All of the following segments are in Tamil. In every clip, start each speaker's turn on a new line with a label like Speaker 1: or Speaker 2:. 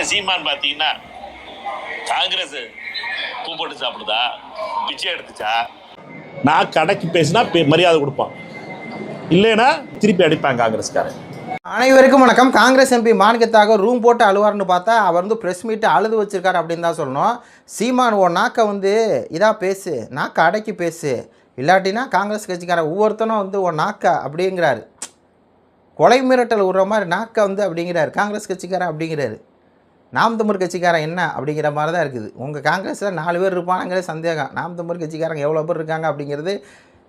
Speaker 1: சீமான் பார்த்தீங்கன்னா காங்கிரஸ் பூ போட்டு சாப்பிடுதா, பிச்சை எடுத்துச்சா? நான் கடைக்கு பேசினா மரியாதை கொடுப்பான், இல்லைன்னா திருப்பி அடிப்பாங்க காங்கிரஸ்காரன்.
Speaker 2: அனைவருக்கும் வணக்கம். காங்கிரஸ் எம்பி மாணிக்கத்தாக ரூம் போட்டு அழுவார்னு பார்த்தா அவர் வந்து ப்ரெஸ் மீட்டு அழுது வச்சிருக்காரு அப்படின்னு தான் சொல்லணும். சீமான் ஓ நாக்கை வந்து இதாக பேசு, நாக்கை அடக்கி பேசு, இல்லாட்டினா காங்கிரஸ் கட்சிக்காரன் ஒவ்வொருத்தனும் வந்து ஓ நாக்கை அப்படிங்கிறாரு. கொலை மிரட்டல் விடுற மாதிரி நாக்கை வந்து அப்படிங்கிறாரு காங்கிரஸ் கட்சிக்காரன் அப்படிங்கிறாரு. நாம் தமிழ் கட்சிக்காரன் என்ன அப்படிங்கிற மாதிரி தான் இருக்குது. உங்கள் காங்கிரஸில் 4 பேர் இருப்பானுங்கிற சந்தேகம். நாம் தமிழ் கட்சிக்காரங்க எவ்வளோ பேர் இருக்காங்க அப்படிங்கிறது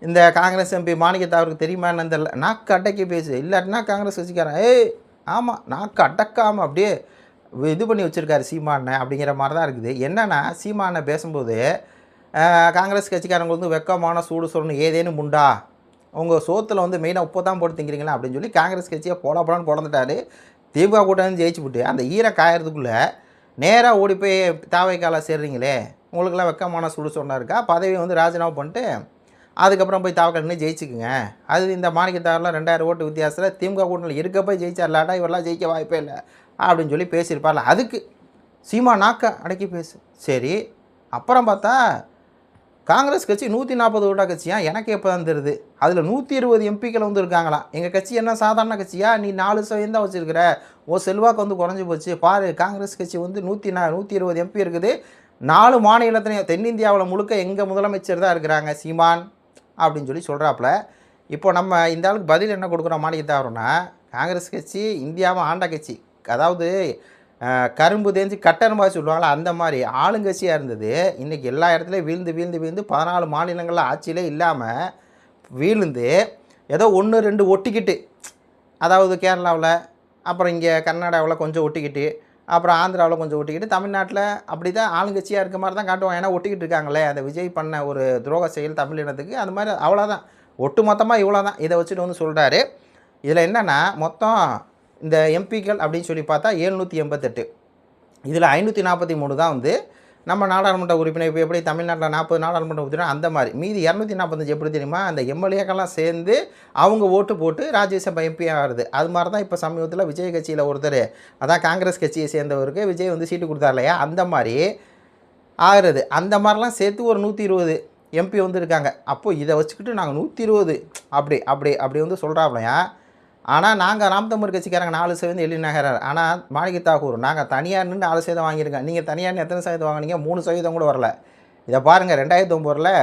Speaker 2: இந்த காங்கிரஸ் எம்பி மாணிக்கத்தாவருக்கு தெரியுமான்னு தெரியல. நாக்கு அடக்கி பேசு, இல்லாட்டினா காங்கிரஸ் கட்சிக்காரன் ஆமாம் நாக்கு அடக்காமல் அப்படியே இது பண்ணி வச்சுருக்காரு சீமானை அப்படிங்கிற மாதிரி தான் இருக்குது. என்னென்னா சீமானை பேசும்போது காங்கிரஸ் கட்சிக்காரங்க வந்து வெக்கமான சூடு சொல்லணும் ஏதேனும் உண்டா, உங்கள் சோத்தில் வந்து மெயினாக உப்பு தான் போட்டு திங்கிறீங்களா அப்படின்னு சொல்லி காங்கிரஸ் கட்சியை போலான்னு பிறந்துட்டாரு. திமுக கூட்டம் ஜெயிச்சு போட்டு அந்த ஈரை காயறதுக்குள்ளே நேராக ஓடி போய் தாவைக்கால சேர்றீங்களே, உங்களுக்கெல்லாம் வெக்கமான சுடு சொன்னா இருக்கா, பதவியை வந்து ராஜினாமா பண்ணிட்டு அதுக்கப்புறம் போய் தாவக்கால் ஜெயிச்சுக்குங்க. அது இந்த மாணிக்கத்தாவரெலாம் 2000 ஓட்டு வித்தியாசத்தில் திமுக கூட்டணியில் இருக்க போய் ஜெயிச்சார்லாட்டா இவரெல்லாம் ஜெயிக்க வாய்ப்பே இல்லை அப்படின்னு சொல்லி பேசியிருப்பார்ல. அதுக்கு சீமா நாக்க அடக்கி பேசு. சரி, அப்புறம் பார்த்தா காங்கிரஸ் கட்சி 140 ஓட்டா கட்சியா, எனக்கு எப்போ தான் தெரியுது. அதில் 120 எம்பிக்கள் வந்து இருக்காங்களாம். எங்கள் கட்சி என்ன சாதாரண கட்சியா, நீ 4% தான் வச்சுருக்கிற, ஓ செல்வாக்கு வந்து குறைஞ்சி போச்சு பாரு. காங்கிரஸ் கட்சி வந்து 120 எம்பி இருக்குது. 4 மாநிலத்திலையும் தென்னிந்தியாவில் முழுக்க எங்கள் முதலமைச்சர் தான் இருக்கிறாங்க சீமான் அப்படின்னு சொல்லி சொல்கிறாப்புல. இப்போ நம்ம இந்த ஆளுக்கு பதில் என்ன கொடுக்குறோம் மாணிக்கத்தாவரோன்னா, காங்கிரஸ் கட்சி இந்தியாவை ஆண்ட கட்சி, அதாவது கரும்பு தேஞ்சு கட்டணமாக சொல்லுவாங்களா அந்த மாதிரி ஆளுங்கட்சியாக இருந்தது. இன்றைக்கி எல்லா இடத்துலையும் வீழ்ந்து 14 மாநிலங்களில் ஆட்சியிலே இல்லாமல் வீழ்ந்து ஏதோ 1-2 ஒட்டிக்கிட்டு, அதாவது கேரளாவில், அப்புறம் இங்கே கர்நாடகாவில் கொஞ்சம் ஒட்டிக்கிட்டு, அப்புறம் ஆந்திராவில் கொஞ்சம் ஒட்டிக்கிட்டு, தமிழ்நாட்டில் அப்படி தான் ஆளுங்கட்சியாக இருக்க மாதிரி தான் காட்டுவாங்க. ஏன்னா ஒட்டிக்கிட்டு இருக்காங்களே, அந்த விஜய் பண்ண ஒரு துரோக செயல் தமிழினத்துக்கு, அந்த மாதிரி அவ்வளோதான். ஒட்டு மொத்தமாக இவ்வளோ தான். இதை வச்சுட்டு வந்து சொல்கிறாரு. இதில் என்னென்னா மொத்தம் இந்த எம்பிக்கள் அப்படின்னு சொல்லி பார்த்தா 788. இதில் 543 தான் வந்து நம்ம நாடாளுமன்ற உறுப்பினர். இப்போ எப்படி தமிழ்நாட்டில் 40 நாடாளுமன்ற உறுப்பினர் அந்த மாதிரி, மீதி 245 எப்படி தெரியுமா, அந்த எம்எல்ஏக்கெல்லாம் சேர்ந்து அவங்க ஓட்டு போட்டு ராஜ்யசபா எம்பி ஆகுது. அது மாதிரி தான் இப்போ சமீபத்தில் விஜய் கட்சியில் ஒருத்தர், அதான் காங்கிரஸ் கட்சியை சேர்ந்தவருக்கு விஜய் வந்து சீட்டு கொடுத்தார் இல்லையா, அந்த மாதிரி ஆகிறது. அந்த மாதிரிலாம் சேர்த்து ஒரு 120 எம்பி வந்து இருக்காங்க. அப்போது இதை வச்சுக்கிட்டு நாங்கள் 120 அப்படி வந்து சொல்கிறாப்லையா. ஆனால் நாங்கள் நாம் தமிழ் கட்சிக்காரங்க 4% எழுதினாகிறார். ஆனால் மாணிக்கத்தாகூர் நாங்கள் தனியார் நின்று 4% வாங்கியிருக்கேன். நீங்கள் தனியார் எத்தனை சதவீதம் வாங்கினீங்க? 3% கூட வரல. இதை பாருங்கள், 2009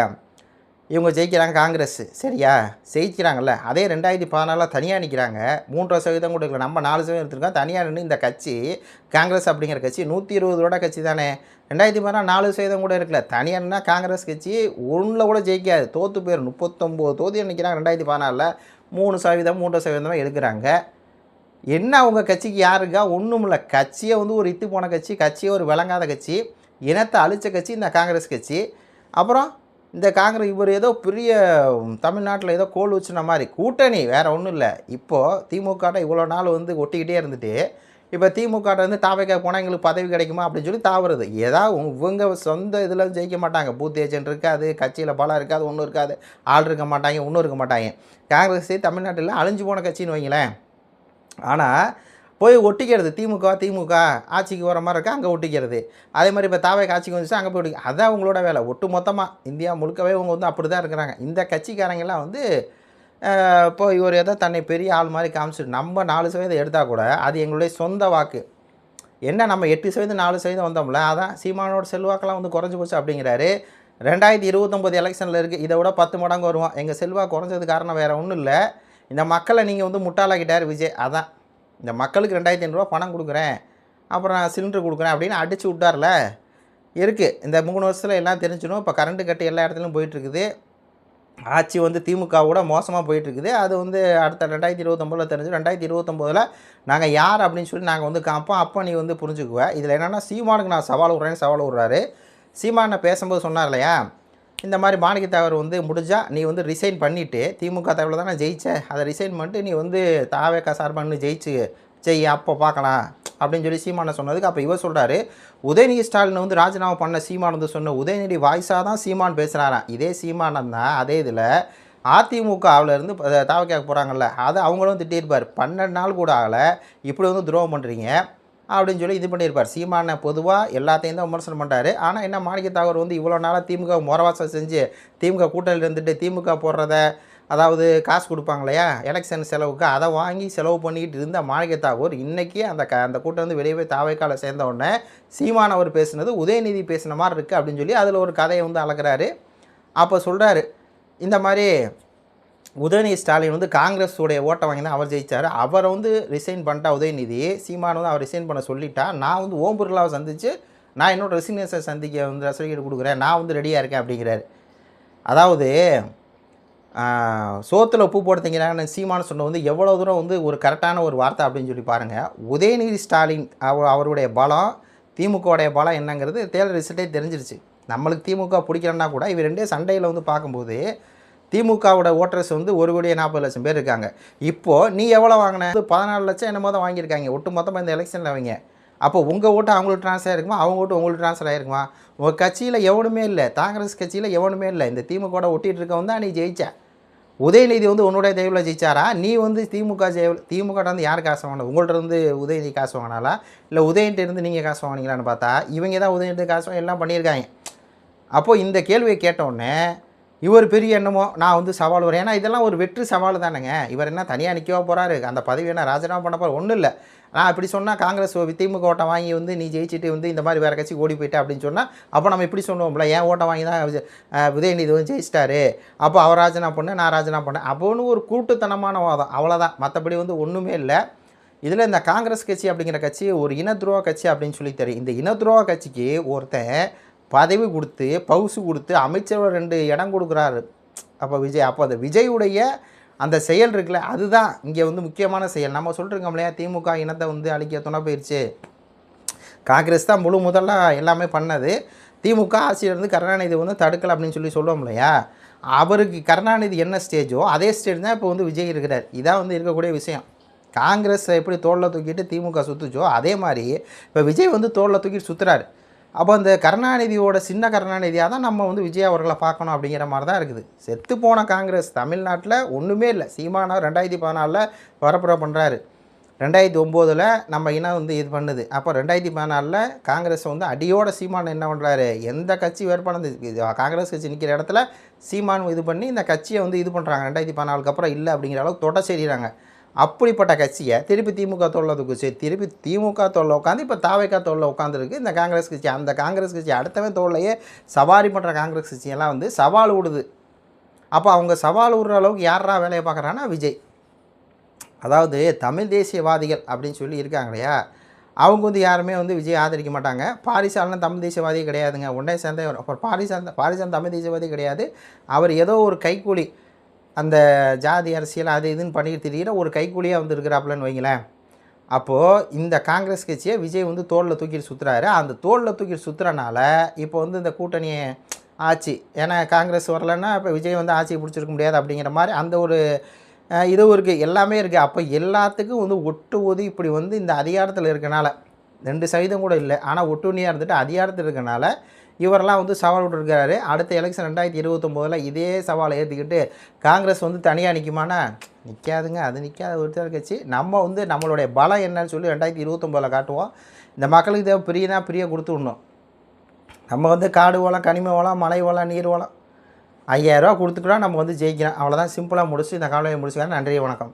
Speaker 2: இவங்க ஜெயிக்கிறாங்க காங்கிரஸ், சரியா, ஜெயிக்கிறாங்கல்ல. அதே 2014 தனியாக நிற்கிறாங்க, 3% கூட இல்லை. நம்ம 4% எடுத்துருக்கோம். தனியாக நின்று இந்த கட்சி காங்கிரஸ் அப்படிங்கிற கட்சி 120 கட்சி தானே. 2014 4% கூட இருக்கல. தனியார்னா காங்கிரஸ் கட்சி ஒன்றில் கூட ஜெயிக்காது, தோற்று போயிடும். 39 தொகுதியில் நிற்கிறாங்க. 2014 3% 3% எடுக்கிறாங்க. என்ன அவங்க கட்சிக்கு யாருக்கா ஒன்றும் இல்லை. கட்சியை வந்து ஒரு இத்து போன கட்சி, கட்சியை ஒரு விளங்காத கட்சி, இனத்தை அழித்த கட்சி இந்த காங்கிரஸ் கட்சி. அப்புறம் இந்த காங்கிரஸ் இவர் ஏதோ பெரிய தமிழ்நாட்டில் ஏதோ கோல் வச்சுன மாதிரி கூட்டணி, வேறு ஒன்றும் இல்லை. இப்போது திமுக இவ்வளோ நாள் வந்து ஒட்டிக்கிட்டே இருந்துட்டு, இப்போ திமுக வந்து தாவைக்க போனால் எங்களுக்கு பதவி கிடைக்குமா அப்படின்னு சொல்லி தாவுறது. ஏதாவது இவங்க சொந்த இதில் ஜெயிக்க மாட்டாங்க. பூத் ஏஜென்ட் இருக்காது, கட்சியில் பலம் இருக்காது, ஒன்றும் இருக்காது, ஆள் இருக்க மாட்டாங்க, ஒன்றும் இருக்க மாட்டாங்க. காங்கிரஸே தமிழ்நாட்டில் அழிஞ்சு போன கட்சின்னு வைங்களேன். ஆனால் போய் ஒட்டிக்கிறது, திமுக ஆட்சிக்கு வர மாதிரி இருக்கா, அங்கே ஒட்டிக்கிறது. அதே மாதிரி இப்போ தாவைக்கு ஆட்சிக்கு வந்துச்சு, அங்கே போய் ஒட்டிக்க. அதான் அவங்களோட வேலை. ஒட்டு மொத்தமாக இந்தியா முழுக்கவே அவங்க வந்து அப்படி தான் இருக்கிறாங்க. இந்த கட்சிக்காரங்கெல்லாம் வந்து இப்போ இவர் ஏதோ தன்னை பெரிய ஆள் மாதிரி காமிச்சிட்டு, நம்ம 4% எடுத்தால் கூட அது எங்களுடைய சொந்த வாக்கு. என்ன நம்ம 8% 4% வந்தோம்ல, அதான் சீமானோட செல்வாக்கெல்லாம் வந்து குறைஞ்சி போச்சு அப்படிங்கிறாரு. 2029 எலெக்ஷனில் இருக்குது, இதை விட 10 மடங்கு வருவோம். எங்கள் செல்வாக்கு குறைஞ்சது காரணம் வேறு ஒன்றும் இல்லை, இந்த மக்களை நீங்கள் வந்து முட்டாளாக்கிட்டார் விஜய். அதான் இந்த மக்களுக்கு 2500 பணம் கொடுக்குறேன், அப்புறம் சிலிண்டர் கொடுக்குறேன் அப்படின்னு அடித்து விட்டார்ல இருக்குது. இந்த 3 வருஷத்தில் எல்லாம் தெரிஞ்சிடும். இப்போ கரண்ட்டு கட்டு எல்லா இடத்துலையும் போயிட்டுருக்குது. ஆட்சி வந்து திமுகவோட மோசமாக போயிட்டுருக்குது. அது வந்து அடுத்த 2029 தெரிஞ்சு 2029 நாங்கள் யார் அப்படின்னு சொல்லி நாங்கள் வந்து காப்போம். அப்போ நீ வந்து புரிஞ்சுக்குவேன். இதில் என்னென்னா சீமானுக்கு நான் சவால் விட்றாரு. சீமானை பேசும்போது சொன்னார் இல்லையா, இந்த மாதிரி மாணிக்கத்தாவர் வந்து முடிஞ்சால் நீ வந்து ரிசைன் பண்ணிவிட்டு, திமுக தவிர தான் நான் ஜெயித்தேன், அதை ரிசைன் பண்ணிட்டு நீ வந்து தாவேக்கா சார்பான்னு ஜெய் அப்போ பார்க்கலாம் அப்படின்னு சொல்லி சீமானை சொன்னதுக்கு அப்போ இவர் சொல்கிறாரு, உதயநிதி ஸ்டாலின் வந்து ராஜினாமா பண்ண சீமான் வந்து சொன்ன உதயநிதி வாய்ஸாக தான் சீமான் பேசுகிறாராம். இதே சீமானம் தான் அதே இதில் அதிமுகவிலேருந்து தாவக்காக போகிறாங்கல்ல, அதை அவங்களும் திட்டிருப்பார். 12 நாள் கூட ஆகலை, இப்படி வந்து துரோகம் பண்ணுறீங்க, அப்படின்னு சொல்லி இது பண்ணியிருப்பார். சீமானை பொதுவாக எல்லாத்தையும் தான் விமர்சனம் பண்ணுறாரு. ஆனால் என்ன மாணிக்க தாகூர் வந்து இவ்வளோ நாளாக திமுக முறவாசம் செஞ்சு திமுக கூட்டணியில் இருந்துட்டு திமுக போடுறத, அதாவது காசு கொடுப்பாங்க இல்லையா எலெக்ஷன் செலவுக்கு, அதை வாங்கி செலவு பண்ணிக்கிட்டு இருந்த மாணிக்க தாகூர் இன்றைக்கி அந்த கூட்டம் வந்து வெளியே போய் தாவைக்கால சேர்ந்த உடனே சீமான் அவர் பேசுனது உதயநிதி பேசின மாதிரி இருக்குது அப்படின்னு சொல்லி அதில் ஒரு கதையை வந்து அளக்குறாரு. அப்போ சொல்கிறாரு, இந்த மாதிரி உதயநிதி ஸ்டாலின் வந்து காங்கிரஸுடைய ஓட்டை வாங்கி தான் அவர் ஜெயித்தார். அவரை வந்து ரிசைன் பண்ணிட்டா உதயநிதி, சீமான் வந்து அவர் ரிசைன் பண்ண சொல்லிட்டா, நான் வந்து ஓம் பிர்லாவை சந்தித்து நான் என்னோட ரெசிக்னேஷன் சந்திக்க வந்து சர்டிஃபிகேட் கொடுக்குறேன், நான் வந்து ரெடியாக இருக்கேன் அப்படிங்கிறாரு. அதாவது சோத்தில் உப்பு போட்டு திங்கிறாங்கன்னு சீமானு சொன்ன வந்து எவ்வளோ தூரம் வந்து ஒரு கரெக்டான ஒரு வார்த்தை அப்படின்னு சொல்லி பாருங்கள். உதயநிதி ஸ்டாலின் அவருடைய பலம், திமுகவுடைய பலம் என்னங்கிறது தேர்தல் ரிசல்ட்டே தெரிஞ்சிருச்சு. நம்மளுக்கு திமுக பிடிக்கிறன்னா கூட இவர் ரெண்டே சண்டையில் வந்து பார்க்கும்போது திமுகவோட ஓட்டர்ஸ் வந்து 1,40,00,000 பேர் இருக்காங்க. இப்போது நீ எவ்வளோ வாங்கின? 14 லட்சம் என்னமோ தான் வாங்கியிருக்காங்க ஒட்டு மொத்தமாக இந்த எலெக்ஷனில் அவங்க. அப்போ உங்கள் ஓட்டு அவங்களுக்கு ட்ரான்ஸ்ஃபர் ஆகிருக்குமா, அவங்க ஓட்டு உங்களுக்கு ட்ரான்ஸ்ஃபர் ஆகிருக்குமா? உங்கள் கட்சியில் எவனுமே இல்லை, காங்கிரஸ் கட்சியில் எவனுமே இல்லை. இந்த திமுக ஒட்டிகிட்டு இருக்கவன் தான் நீ ஜெயிச்ச. உதயநிதி வந்து உன்னுடைய தெய்வில் ஜெயிச்சாரா? நீ வந்து திமுக வந்து யார் காசு வாங்கினா? உங்கள்கிட்ட இருந்து உதயநிதி காசு வாங்கினாலா, இல்லை உதயநிதி இருந்து நீங்கள் காசு வாங்கினீங்களான்னு பார்த்தா இவங்க தான் உதயநிதி காசு எல்லாம் பண்ணியிருக்காங்க. அப்போது இந்த கேள்வியை கேட்டவுடனே இவர் பெரிய என்னமோ நான் வந்து சவால் வரேன். ஏன்னா இதெல்லாம் ஒரு வெற்றி சவால் தானேங்க. இவர் என்ன தனியாக நிற்கவா போகிறாரு, அந்த பதவி என்ன ராஜினாமா பண்ண போகிறார்? ஒன்றும் இல்லை. நான் இப்படி சொன்னால் காங்கிரஸ் திமுக ஓட்டை வாங்கி வந்து நீ ஜெயிச்சுட்டு வந்து இந்த மாதிரி வேறு கட்சி ஓடி போயிட்டேன் அப்படின்னு சொன்னால் அப்போ நம்ம இப்படி சொல்லுவோம்ல, ஏன் ஓட்டை வாங்கி தான் உதயநிதி வந்து ஜெயிச்சிட்டாரு, அப்போ அவர் ராஜினாமா பண்ணேன் நான் ராஜினாமா பண்ணேன் அப்போன்னு ஒரு கூட்டுத்தனமான வாதம், அவ்வளோதான். மற்றபடி வந்து ஒன்றுமே இல்லை. இதில் இந்த காங்கிரஸ் கட்சி அப்படிங்கிற கட்சி ஒரு இனத்துரோக கட்சி அப்படின்னு சொல்லி தெரியும். இந்த இனத்துரோக கட்சிக்கு ஒருத்தன் பதவி கொடுத்து பவுசு கொடுத்து அமைச்சர் 2 இடம் கொடுக்குறாரு. அப்போ அந்த விஜயுடைய அந்த செயல் இருக்குல்ல, அதுதான் இங்கே வந்து முக்கியமான செயல். நம்ம சொல்லிருக்கோம் இல்லையா, திமுக இனத்தை வந்து அழிக்க துணை போயிடுச்சு, காங்கிரஸ் தான் முழு முதல்ல எல்லாமே பண்ணது, திமுக ஆட்சியிலேருந்து கருணாநிதி வந்து தடுக்கலை அப்படின்னு சொல்லி சொல்லுவோம் இல்லையா. அவருக்கு கருணாநிதி என்ன ஸ்டேஜோ அதே ஸ்டேஜ் தான் இப்போ வந்து விஜய் இருக்கிறார். இதான் வந்து இருக்கக்கூடிய விஷயம். காங்கிரஸ் எப்படி தோளில் தூக்கிட்டு திமுக சுற்றுச்சோ அதே மாதிரி இப்போ விஜய் வந்து தோளில் தூக்கிட்டு சுற்றுறாரு. அப்போ அந்த கருணாநிதியோட சின்ன கருணாநிதியாக தான் நம்ம வந்து விஜய் அவர்களை பார்க்கணும் அப்படிங்கிற மாதிரி தான் இருக்குது. செத்து போன காங்கிரஸ் தமிழ்நாட்டில் ஒன்றுமே இல்லை. சீமானா 2014 பரப்புரை பண்ணுறாரு, 2009 நம்ம இனம் வந்து இது பண்ணுது. அப்போ 2014 காங்கிரஸ் வந்து அடியோட சீமான் என்ன பண்ணுறாரு, எந்த கட்சி வேட்பாளர் காங்கிரஸ் கட்சி நிற்கிற இடத்துல சீமான் இது பண்ணி இந்த கட்சியை வந்து இது பண்ணுறாங்க. 2014 அப்புறம் இல்லை அப்படிங்கிற அளவுக்கு தொட செய்கிறாங்க. அப்படிப்பட்ட கட்சியை திருப்பி திமுக தோளில் தூக்குச்சு, திருப்பி திமுக தோளில் உட்காந்து இப்போ தாவைக்கா தோளில் உட்காந்துருக்கு இந்த காங்கிரஸ் கட்சி. அந்த காங்கிரஸ் கட்சி அடுத்தவன் தோல்லையே சவாரி பண்ணுற காங்கிரஸ் கட்சியெல்லாம் வந்து சவால் விடுது. அப்போ அவங்க சவால் விடுற அளவுக்கு யாரா வேலையை பார்க்குறான்னா விஜய். அதாவது தமிழ் தேசியவாதிகள் அப்படின்னு சொல்லி இருக்காங்க இல்லையா, அவங்க வந்து யாருமே வந்து விஜய் ஆதரிக்க மாட்டாங்க. பாரிசாலன் தமிழ் தேசியவாதியே கிடையாதுங்க, ஒன்றே சேர்ந்த. அப்புறம் பாரிசாலன் தமிழ் தேசியவாதி கிடையாது, அவர் ஏதோ ஒரு கைக்கூலி அந்த ஜாதி அரசியல் அது இதுன்னு பண்ணிட்டு திரிகிற ஒரு கைக்கூலியாக வந்து இருக்கிறாப்புலன்னு வைங்களேன். அப்போது இந்த காங்கிரஸ் கட்சியை விஜய் வந்து தோளில் தூக்கிட்டு சுற்றுறாரு. அந்த தோளில் தூக்கிட்டு சுற்றுறனால இப்போ வந்து இந்த கூட்டணியை ஆட்சி, ஏன்னா காங்கிரஸ் வரலன்னா இப்போ விஜய் வந்து ஆட்சியை பிடிச்சிருக்க முடியாது அப்படிங்கிற மாதிரி அந்த ஒரு இதுவும் இருக்குது, எல்லாமே இருக்குது. அப்போ எல்லாத்துக்கும் வந்து ஒட்டு ஊதி இப்படி வந்து இந்த அதிகாரத்தில் இருக்கனால 2% கூட இல்லை, ஆனால் ஒட்டுணியாக இருந்துட்டு அதிகாரத்தில் இருக்கனால இவரெல்லாம் வந்து சவால் விட்டுருக்காரு. அடுத்த எலெக்ஷன் 2029 இதே சவாலை ஏற்றிக்கிட்டு காங்கிரஸ் வந்து தனியாக நிற்குமானா நிற்காதுங்க, அது நிற்காத ஒரு கட்சி. நம்ம வந்து நம்மளுடைய பலம் என்னன்னு சொல்லி 2029 காட்டுவோம். இந்த மக்களுக்கு தேவை பிரியனா பிரிய கொடுத்து விடணும். நம்ம வந்து காடு வளம், கனிம வளம், மலை வளம், நீர் வளம் 5000 ரூபா கொடுத்துக்கலாம், நம்ம வந்து ஜெயிக்கிறோம். அவ்வளோதான், சிம்பிளாக முடிச்சு இந்த காலையை முடிச்சுக்கிறேன். நன்றி, வணக்கம்.